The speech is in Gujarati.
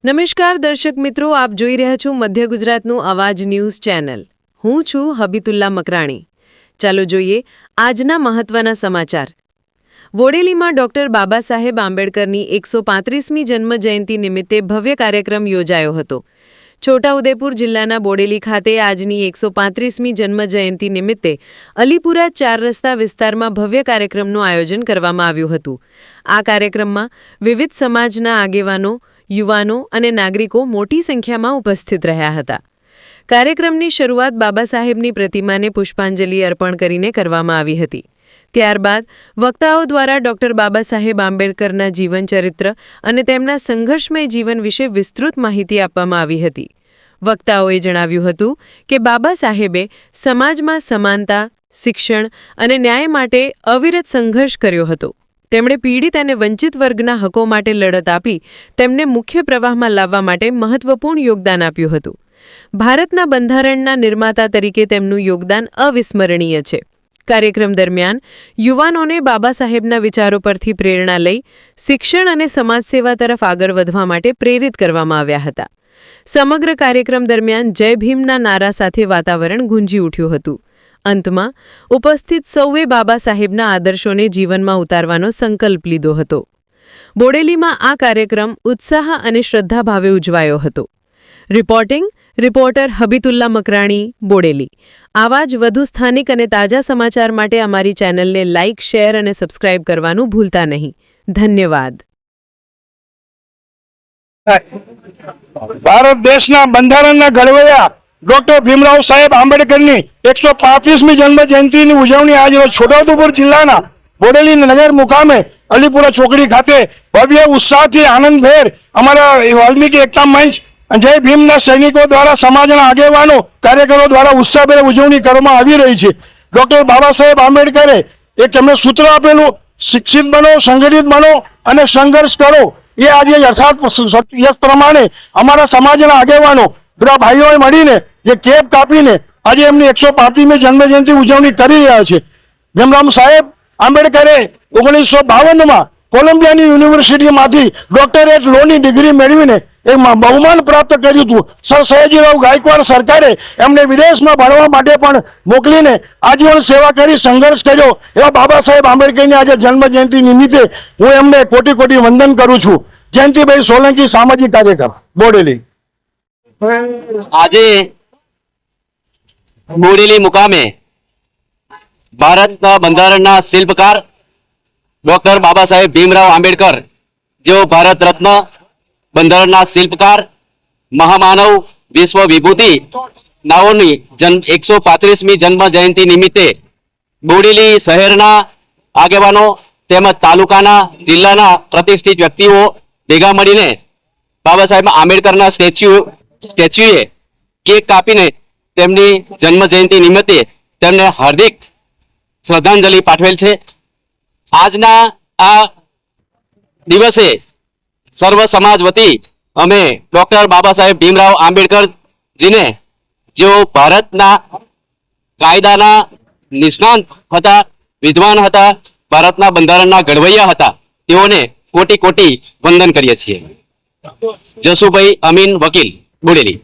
નમસ્કાર દર્શક મિત્રો, આપ જોઈ રહ્યા છો મધ્ય ગુજરાતનું અવાજ ન્યૂઝ ચેનલ. હું છું હબીતુલ્લા મકરાણી. ચાલો જોઈએ આજના મહત્વના સમાચાર. બોડેલીમાં ડોક્ટર બાબા સાહેબ આંબેડકરની 135મી જન્મજયંતિ નિમિત્તે ભવ્ય કાર્યક્રમ યોજાયો હતો. છોટાઉદેપુર જિલ્લાના બોડેલી ખાતે આજની 135મી જન્મજયંતિ નિમિત્તે અલીપુરા 4 રસ્તા વિસ્તારમાં ભવ્ય કાર્યક્રમનું આયોજન કરવામાં આવ્યું હતું. આ કાર્યક્રમમાં વિવિધ સમાજના આગેવાનો, યુવાનો અને નાગરિકો મોટી સંખ્યામાં ઉપસ્થિત રહ્યા હતા. કાર્યક્રમની શરૂઆત બાબા સાહેબની પ્રતિમાને પુષ્પાંજલિ અર્પણ કરીને કરવામાં આવી હતી. ત્યારબાદ વક્તાઓ દ્વારા ડોક્ટર બાબા સાહેબ આંબેડકરના જીવનચરિત્ર અને તેમના સંઘર્ષમય જીવન વિશે વિસ્તૃત માહિતી આપવામાં આવી હતી. વક્તાઓએ જણાવ્યું હતું કે બાબા સાહેબે સમાજમાં સમાનતા, શિક્ષણ અને ન્યાય માટે અવિરત સંઘર્ષ કર્યો હતો. તેમણે પીડિત અને વંચિત વર્ગના હકો માટે લડત આપી તેમને મુખ્ય પ્રવાહમાં લાવવા માટે મહત્વપૂર્ણ યોગદાન આપ્યું હતું. ભારતના બંધારણના નિર્માતા તરીકે તેમનું યોગદાન અવિસ્મરણીય છે. કાર્યક્રમ દરમિયાન યુવાનોને બાબા સાહેબના વિચારો પરથી પ્રેરણા લઈ શિક્ષણ અને સમાજસેવા તરફ આગળ વધવા માટે પ્રેરિત કરવામાં આવ્યા હતા. સમગ્ર કાર્યક્રમ દરમિયાન જય ભીમના નારા સાથે વાતાવરણ ગુંજી ઉઠ્યું હતું. અંતમાં ઉપસ્થિત સૌએ બાબા સાહેબના આદર્શોને જીવનમાં ઉતારવાનો સંકલ્પ લીધો હતો. બોડેલીમાં આ કાર્યક્રમ ઉત્સાહ અને શ્રદ્ધાભાવે ઉજવાયો હતો. રિપોર્ટર હબીતુલ્લા મકરાણી, બોડેલી. આવા જ વધુ સ્થાનિક અને તાજા સમાચાર માટે અમારી ચેનલને લાઇક, શેર અને સબસ્ક્રાઇબ કરવાનું ભૂલતા નહીં. ધન્યવાદ. ભારત દેશના બંધારણના ઘડવૈયા ડોક્ટર ભીમરાવ સાહેબ આંબેડકરની 135મી જન્મજયંતિની ઉજવણી આજે છોટાઉદેપુર જિલ્લાના બોડેલી નગર મુકામે અલીપુરા ચોકડી ખાતે ભવ્ય ઉત્સાહથી આનંદભેર અમારા વાલ્મીકી એકતા મંચ જય ભીમના સૈનિકો દ્વારા સમાજના આગેવાનો, કાર્યકરો દ્વારા ઉત્સાહભેર ઉજવણી કરવામાં આવી રહી છે. ડોક્ટર બાબા સાહેબ આંબેડકરે એક એમને સૂત્ર આપેલું, શિક્ષિત બનો, સંગઠિત બનો અને સંઘર્ષ કરો. એ આજે યથાર્થ પ્રમાણે અમારા સમાજના આગેવાનો બધા ભાઈઓએ મળીને જે કેપ કાપીને આજે એમની 135મી જન્મજયંતિ ઉજવણી કરી રહ્યા છે. ભીમરાવ સાહેબ આંબેડકરે 1952માં કોલંબિયાની યુનિવર્સિટીમાંથી ડોક્ટરેટ લોની ડિગ્રી મેળવીને એક બહુમાન પ્રાપ્ત કર્યું હતું. સર સયાજીરાવ ગાયકવાડ સરકારે એમને વિદેશમાં ભણવા માટે પણ મોકલીને આજીવન સેવા કરી સંઘર્ષ કર્યો. એવા બાબા સાહેબ આંબેડકરની આજે જન્મજયંતિ નિમિત્તે હું એમને કોટી કોટી વંદન કરું છું. જયંતિભાઈ સોલંકી, સામાજિક કાર્યકર, બોડેલી. આજે બોડેલી મુકામે ભારતના બંધારણના શિલ્પકાર ડોક્ટર બાબા સાહેબ ભીમરાવ આંબેડકર, જેઓ ભારત રત્ન, બંધારણના શિલ્પકાર, મહામાનવ, વિશ્વ વિભૂતિ નાઓની 135મી જન્મ જયંતિ નિમિત્તે બોડેલી શહેરના આગેવાનો તેમજ તાલુકાના, જિલ્લાના પ્રતિષ્ઠિત વ્યક્તિઓ ભેગા મળીને બાબા સાહેબ આંબેડકરના સ્ટેચ્યુએ કેક કાપીને તેમની જન્મ જયંતિ નિમિત્તે તેમને હાર્દિક શ્રદ્ધાંજલિ પાઠવેલ છે. આજના આ દિવસે સર્વ સમાજ વતી અમે ડોક્ટર બાબા સાહેબ ભીમરાવ આંબેડકરજીને, જેઓ ભારતના કાયદાના નિષ્ણાંત હતા, વિદ્વાન હતા, ભારતના બંધારણના ઘડવૈયા હતા, તેઓને કોટી કોટી વંદન કરીએ છીએ. જસુભાઈ અમીન, વકીલ, બોડેલી.